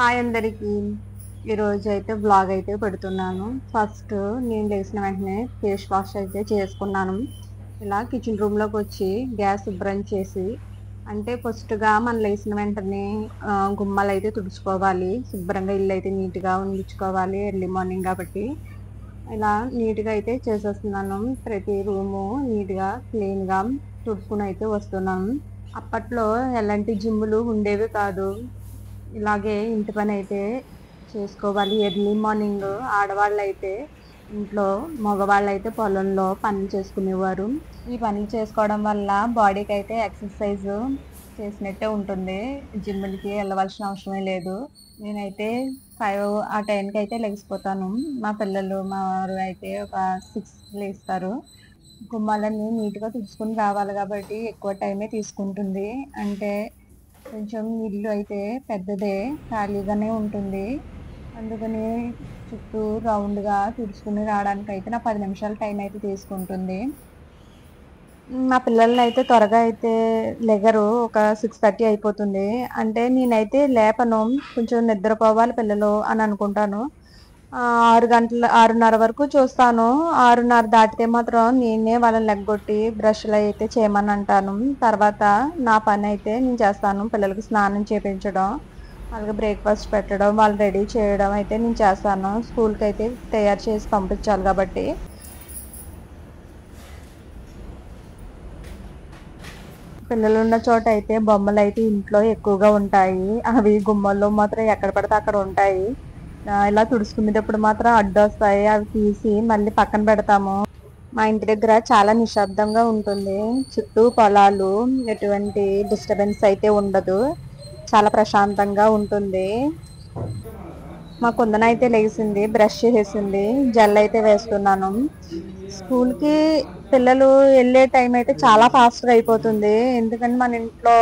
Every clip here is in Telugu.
హాయ్ అందరికి. ఈరోజు అయితే బ్లాగ్ అయితే పెడుతున్నాను. ఫస్ట్ నేను లేచిన వెంటనే ఫేస్ వాష్ అయితే చేసుకున్నాను. ఇలా కిచెన్ రూమ్లోకి వచ్చి గ్యాస్ శుభ్రం చేసి, అంటే ఫస్ట్గా మనం లేచిన వెంటనే గుమ్మాలు అయితే తుడుచుకోవాలి. శుభ్రంగా ఇల్లు అయితే నీట్గా ఉంచుకోవాలి. ఎర్లీ మార్నింగ్ కాబట్టి ఇలా నీట్గా అయితే చేసేస్తున్నాను. ప్రతి రూము నీట్గా క్లీన్గా తుడుచుకుని అయితే వస్తున్నాను. అప్పట్లో ఎలాంటి జిమ్ములు ఉండేవి కాదు. ఇలాగే ఇంటి పని అయితే చేసుకోవాలి. ఎర్లీ మార్నింగ్ ఆడవాళ్ళు అయితే ఇంట్లో, మగవాళ్ళు అయితే పొలంలో పనులు చేసుకునేవారు. ఈ పనులు చేసుకోవడం వల్ల బాడీకి అయితే ఎక్సర్సైజ్ చేసినట్టే ఉంటుంది. జిమ్లకి వెళ్ళవలసిన అవసరమే లేదు. నేనైతే 5 ఆ టైంకి అయితే లెగిసిపోతాను. మా పిల్లలు మా వారు అయితే ఒక 6 లేస్తారు. గుమ్మాలన్నీ నీట్గా తుడుచుకుని రావాలి కాబట్టి ఎక్కువ టైమే తీసుకుంటుంది. అంటే కొంచెం ఇల్లు అయితే పెద్దదే, ఖాళీగానే ఉంటుంది. అందుకని చుట్టూ రౌండ్గా తుడుచుకుని రావడానికి అయితే నా 10 నిమిషాల టైం అయితే తీసుకుంటుంది. మా పిల్లల్ని అయితే త్వరగా అయితే లెగరు, ఒక 6:30 అయిపోతుంది. అంటే నేనైతే లేపను, కొంచెం నిద్రపోవాలి పిల్లలు అని అనుకుంటాను. 6 గంటల 6:30 వరకు చూస్తాను. 6:30 దాటితే మాత్రం నేనే వాళ్ళని లెగ్గొట్టి బ్రష్లు అయితే చేయమని అంటాను. తర్వాత నా పని అయితే నేను చేస్తాను. పిల్లలకి స్నానం చేయించడం, వాళ్ళకి బ్రేక్ఫాస్ట్ పెట్టడం, వాళ్ళు రెడీ చేయడం అయితే నేను చేస్తాను. స్కూల్కి అయితే తయారు చేసి పంపించాలి కాబట్టి. పిల్లలు ఉన్న చోట అయితే బొమ్మలు అయితే ఇంట్లో ఎక్కువగా ఉంటాయి. అవి గుమ్మల్లో మాత్రం ఎక్కడ పడితే అక్కడ ఉంటాయి. ఇలా తుడుచుకునేటప్పుడు మాత్రం అడ్డొస్తాయి. అవి తీసి మళ్ళీ పక్కన పెడతాము. మా ఇంటి దగ్గర చాలా నిశ్శబ్దంగా ఉంటుంది. చుట్టూ పొలాలు, ఎటువంటి డిస్టర్బెన్స్ అయితే ఉండదు. చాలా ప్రశాంతంగా ఉంటుంది. మా కుందన అయితే లేచింది, బ్రష్ చేసేసింది, జెల్ అయితే వేస్తున్నాను. స్కూల్కి పిల్లలు వెళ్ళే టైం అయితే చాలా ఫాస్ట్గా అయిపోతుంది. ఎందుకంటే మన ఇంట్లో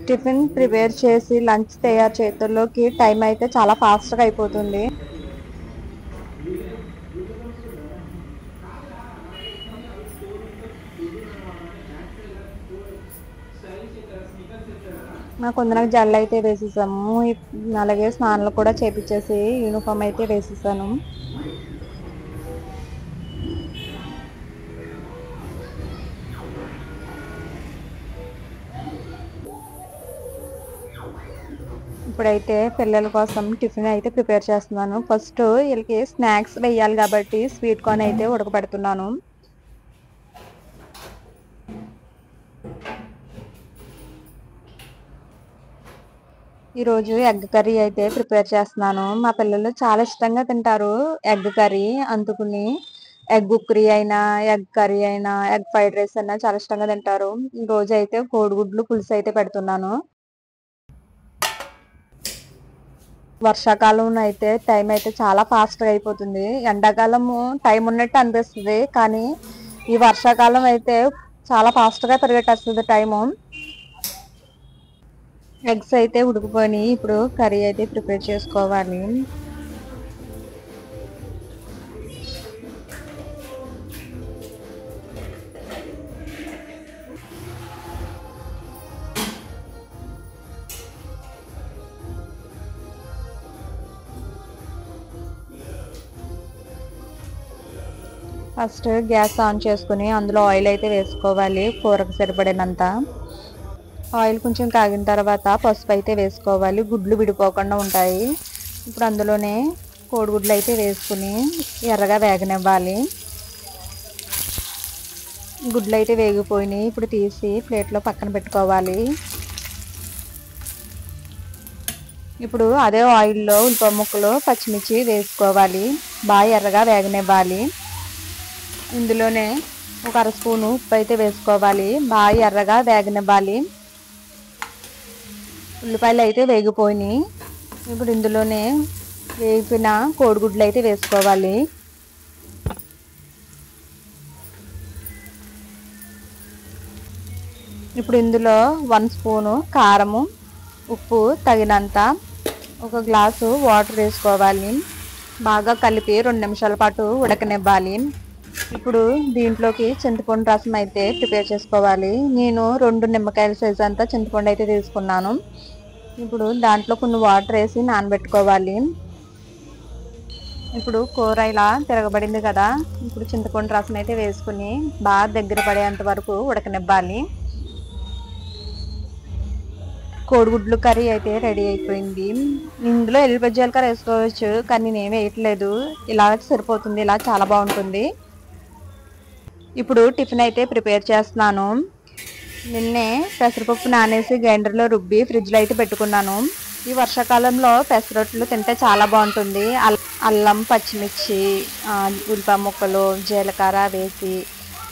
టిఫిన్ ప్రిపేర్ చేసి లంచ్ తయారు చేతుల్లోకి టైం అయితే చాలా ఫాస్ట్గా అయిపోతుంది. మా కొందరికి జల్లు అయితే వేసేసాము. అలాగే స్నానాలు కూడా చేపించేసి యూనిఫామ్ అయితే వేసేసాను. ఇప్పుడైతే పిల్లల కోసం టిఫిన్ అయితే ప్రిపేర్ చేస్తున్నాను. ఫస్ట్ వీళ్ళకి స్నాక్స్ వేయాలి కాబట్టి స్వీట్ కార్న్ అయితే ఉడకబెడుతున్నాను. ఈరోజు ఎగ్ కర్రీ అయితే ప్రిపేర్ చేస్తున్నాను. మా పిల్లలు చాలా ఇష్టంగా తింటారు ఎగ్ కర్రీ. అందుకుని ఎగ్ ఉక్రీ అయినా, ఎగ్ కర్రీ అయినా, ఎగ్ ఫ్రైడ్ రైస్ అయినా చాలా ఇష్టంగా తింటారు. ఈ రోజు అయితే కోడిగుడ్లు పులుసు అయితే పెడుతున్నాను. వర్షాకాలం అయితే టైం అయితే చాలా ఫాస్ట్గా అయిపోతుంది. ఎండాకాలము టైం ఉన్నట్టు అనిపిస్తుంది, కానీ ఈ వర్షాకాలం అయితే చాలా ఫాస్ట్గా పరిగెట్టేస్తుంది టైము. ఎగ్స్ అయితే ఉడికిపోయినాయి. ఇప్పుడు కర్రీ అయితే ప్రిపేర్ చేసుకోవాలి. ఫస్ట్ గ్యాస్ ఆన్ చేసుకుని అందులో ఆయిల్ అయితే వేసుకోవాలి, కూరకు సరిపడినంత. ఆయిల్ కొంచెం కాగిన తర్వాత పసుపు అయితే వేసుకోవాలి, గుడ్లు విడిపోకుండా ఉంటాయి. ఇప్పుడు అందులోనే కోడిగుడ్లు అయితే వేసుకుని ఎర్రగా వేగనివ్వాలి. గుడ్లు అయితే వేగిపోయినాయి. ఇప్పుడు తీసి ప్లేట్లో పక్కన పెట్టుకోవాలి. ఇప్పుడు అదే ఆయిల్లో ఉల్లిపాయ ముక్కలు, పచ్చిమిర్చి వేసుకోవాలి, బాగా ఎర్రగా వేగనివ్వాలి. ఇందులోనే ఒక 1/2 స్పూను ఉప్పు అయితే వేసుకోవాలి, బాగా ఎర్రగా వేగనివ్వాలి. ఉల్లిపాయలు అయితే వేగిపోయినాయి. ఇప్పుడు ఇందులోనే వేగిన కోడిగుడ్లు అయితే వేసుకోవాలి. ఇప్పుడు ఇందులో 1 స్పూను కారము, ఉప్పు తగినంత, 1 గ్లాసు వాటర్ వేసుకోవాలి. బాగా కలిపి 2 నిమిషాల పాటు ఉడకనివ్వాలి. ఇప్పుడు దీంట్లోకి చింతపండు రసం అయితే ప్రిపేర్ చేసుకోవాలి. నేను 2 నిమ్మకాయల సైజు అంతా చింతపండు అయితే తీసుకున్నాను. ఇప్పుడు దాంట్లో కొన్ని వాటర్ వేసి నానబెట్టుకోవాలి. ఇప్పుడు కూర ఇలా తిరగబడింది కదా, ఇప్పుడు చింతపండు రసం అయితే వేసుకుని బాగా దగ్గర పడేంత వరకు ఉడకనివ్వాలి. కోడిగుడ్లు కర్రీ అయితే రెడీ అయిపోయింది. ఇందులో ఎల్లిపాయ జీలకర్ర వేసుకోవచ్చు, కానీ నేనేం వేయట్లేదు. ఇలా సరిపోతుంది, ఇలా చాలా బాగుంటుంది. ఇప్పుడు టిఫిన్ అయితే ప్రిపేర్ చేస్తున్నాను. నిన్నే పెసరపప్పు నానేసి గ్రైండర్లో రుబ్బి ఫ్రిడ్జ్లో అయితే పెట్టుకున్నాను. ఈ వర్షాకాలంలో పెసరొట్లు తింటే చాలా బాగుంటుంది. అల్లం, పచ్చిమిర్చి, ఉల్లిపాయ ముక్కలు, జీలకర్ర వేసి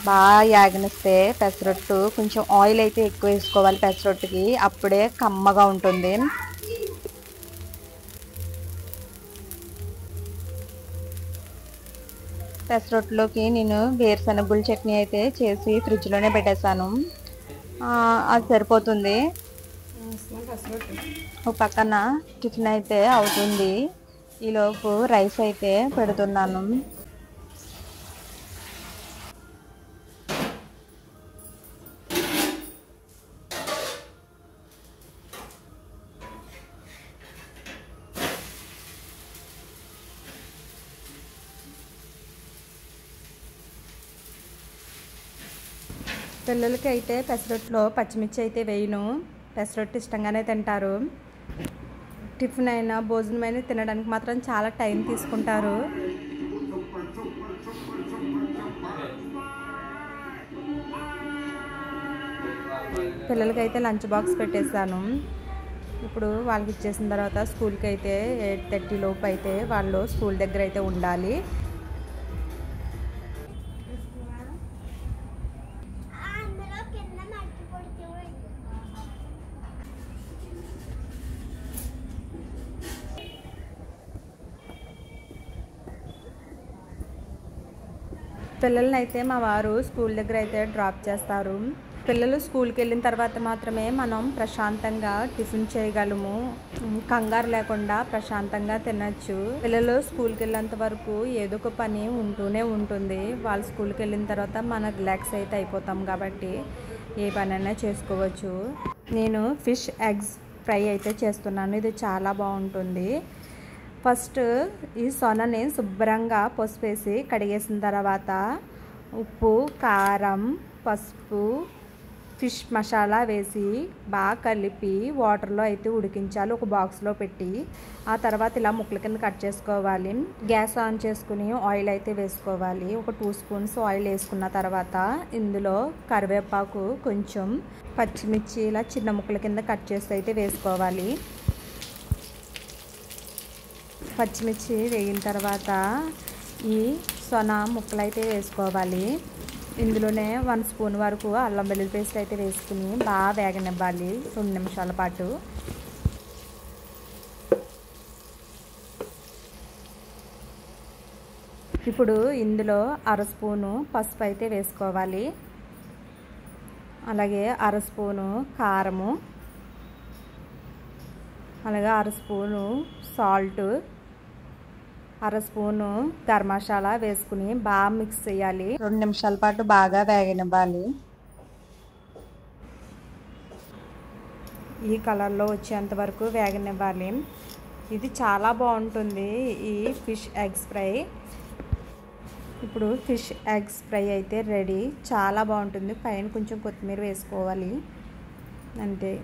బాగా యాగనిస్తే పెసరొట్టు, కొంచెం ఆయిల్ అయితే ఎక్కువ వేసుకోవాలి పెసరొట్టుకి, అప్పుడే కమ్మగా ఉంటుంది. పెసరొట్టులోకి నేను వేరుశనగుల చట్నీ అయితే చేసి ఫ్రిడ్జ్లోనే పెట్టేశాను. అది సరిపోతుంది. ఒక పక్కన టిఫిన్ అయితే అవుతుంది, ఈలోపు రైస్ అయితే పెడుతున్నాను. పిల్లలకి అయితే పెసరొట్టులో పచ్చిమిర్చి అయితే వేయను. పెసరొట్టు ఇష్టంగానే తింటారు. టిఫిన్ అయినా భోజనం అయినా తినడానికి మాత్రం చాలా టైం తీసుకుంటారు. పిల్లలకైతే లంచ్ బాక్స్ పెట్టేశాను. ఇప్పుడు వాళ్ళకి ఇచ్చేసిన తర్వాత స్కూల్కి అయితే 8:30 లోపు అయితే వాళ్ళు స్కూల్ దగ్గర అయితే ఉండాలి. పిల్లల్ని అయితే మా వారు స్కూల్ దగ్గర అయితే డ్రాప్ చేస్తారు. పిల్లలు స్కూల్కి వెళ్ళిన తర్వాత మాత్రమే మనం ప్రశాంతంగా టిఫిన్ చేయగలము. కంగారు లేకుండా ప్రశాంతంగా తినచ్చు. పిల్లలు స్కూల్కి వెళ్ళేంత వరకు ఏదో ఒక పని ఉంటూనే ఉంటుంది. వాళ్ళు స్కూల్కి వెళ్ళిన తర్వాత మనం రిలాక్స్ అయితే అయిపోతాం కాబట్టి ఏ పనైనా చేసుకోవచ్చు. నేను ఫిష్ ఎగ్స్ ఫ్రై అయితే చేస్తున్నాను. ఇది చాలా బాగుంటుంది. ఫస్ట్ ఈ సొనని శుభ్రంగా పసుపు వేసి కడిగేసిన తర్వాత ఉప్పు, కారం, పసుపు, ఫిష్ మసాలా వేసి బాగా కలిపి వాటర్లో అయితే ఉడికించాలి, ఒక బాక్స్లో పెట్టి. ఆ తర్వాత ఇలా ముక్కల కింద కట్ చేసుకోవాలి. గ్యాస్ ఆన్ చేసుకుని ఆయిల్ అయితే వేసుకోవాలి. ఒక 2 స్పూన్స్ ఆయిల్ వేసుకున్న తర్వాత ఇందులో కరివేపాకు, కొంచెం పచ్చిమిర్చి ఇలా చిన్న ముక్కల కింద కట్ చేసి అయితే వేసుకోవాలి. పచ్చిమిర్చి వేగిన తర్వాత ఈ సొన ముక్కలు అయితే వేసుకోవాలి. ఇందులోనే 1 స్పూన్ వరకు అల్లం వెల్లుల్లి పేస్ట్ అయితే వేసుకుని బాగా వేగనివ్వాలి 2 నిమిషాల పాటు. ఇప్పుడు ఇందులో 1/2 స్పూను పసుపు అయితే వేసుకోవాలి. అలాగే 1/2 స్పూను కారము, అలాగే 1/2 spoon salt, 1/2 spoon garam masala వేసుకుని బాగా మిక్స్ చేయాలి. 2 నిమిషాల పాటు బాగా వేగనివ్వాలి. ఈ కలర్లో వచ్చేంత వరకు వేగనివ్వాలి. ఇది చాలా బాగుంటుంది ఈ ఫిష్ ఎగ్స్ ఫ్రై. ఇప్పుడు ఫిష్ ఎగ్స్ ఫ్రై అయితే రెడీ. చాలా బాగుంటుంది. పైన కొంచెం కొత్తిమీర వేసుకోవాలి అంతే.